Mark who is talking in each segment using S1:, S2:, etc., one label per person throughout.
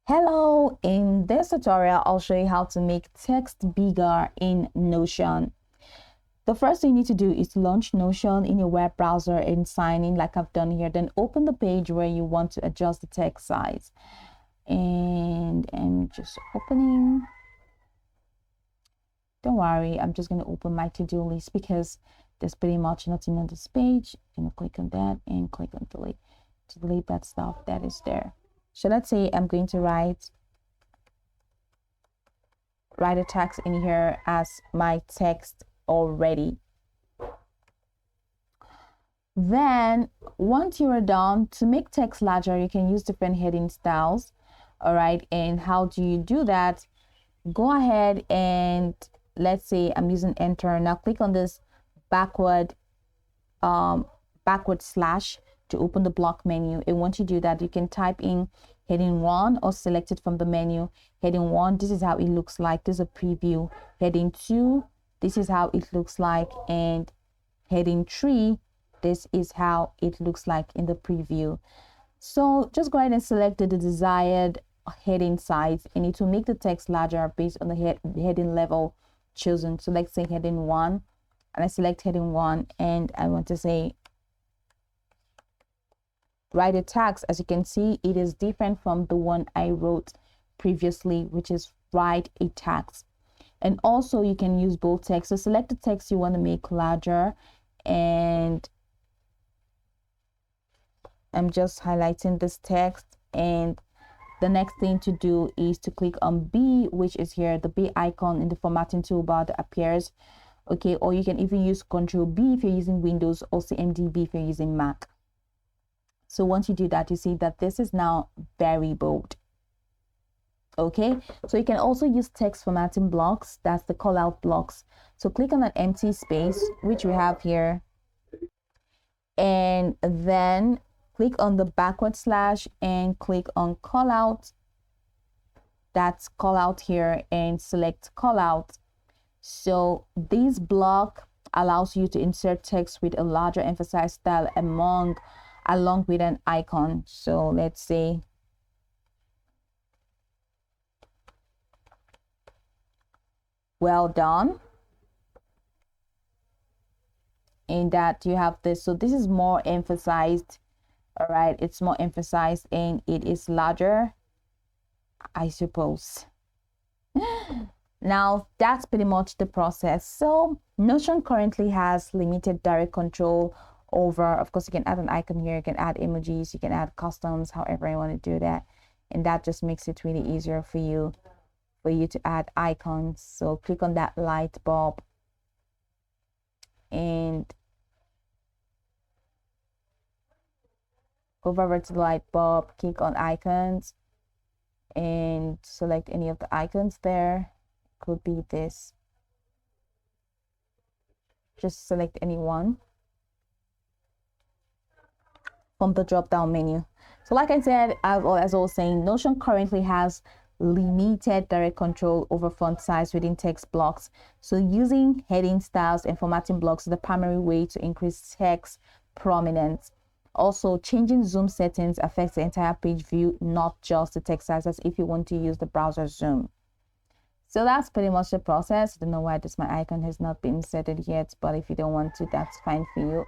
S1: Hello, in this tutorial, I'll show you how to make text bigger in Notion. The first thing you need to do is launch Notion in your web browser and sign in like I've done here. Then open the page where you want to adjust the text size. And I'm just opening. Don't worry, I'm just going to open my to-do list because there's pretty much nothing on this page. I'm going to click on that and click on delete to delete that stuff that is there. So let's say I'm going to write a text in here as my text already. Then once you are done, to make text larger, you can use different heading styles. All right, and how do you do that? Go ahead and let's say I'm using enter. Now click on this backward slash to open the block menu. And once you do that, you can type in heading 1 or select it from the menu. Heading 1, this is how it looks like. This is a preview. Heading 2, this is how it looks like. And heading 3, this is how it looks like in the preview. So just go ahead and select the desired heading size, and it will make the text larger based on the heading level chosen. So let's say heading 1, and I select heading 1, and I want to say write a text. As you can see, it is different from the one I wrote previously, which is write a text. And also you can use bold text. So select the text you want to make larger, and I'm just highlighting this text. And the next thing to do is to click on B, which is here, the B icon in the formatting toolbar that appears. Okay, or you can even use Control B if you're using Windows, or CMD if you're using Mac. So once you do that, you see that this is now very bold. Okay, so you can also use text formatting blocks. That's the call out blocks. So click on an empty space, which we have here, and then click on the backward slash and click on call out. That's call out here, and select call out. So this block allows you to insert text with a larger emphasized style along with an icon. So let's say well done, in that you have this. So this is more emphasized. All right, it's more emphasized and it is larger, I suppose. Now that's pretty much the process. So Notion currently has limited direct control over, of course, you can add an icon here, you can add emojis, you can add customs, however you want to do that, and that just makes it really easier for you to add icons. So click on that light bulb and go over to the light bulb, click on icons and select any of the icons there. Could be this, just select any one from the drop down menu. So like I said, as I was saying, Notion currently has limited direct control over font size within text blocks. So using heading styles and formatting blocks is the primary way to increase text prominence. Also, changing zoom settings affects the entire page view, not just the text sizes if you want to use the browser zoom. So that's pretty much the process. I don't know why my icon has not been inserted yet, but if you don't want to, that's fine for you.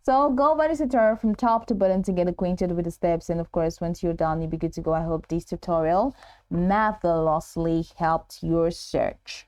S1: So go over this tutorial from top to bottom to get acquainted with the steps. And of course, once you're done, you'll be good to go. I hope this tutorial marvelously helped your search.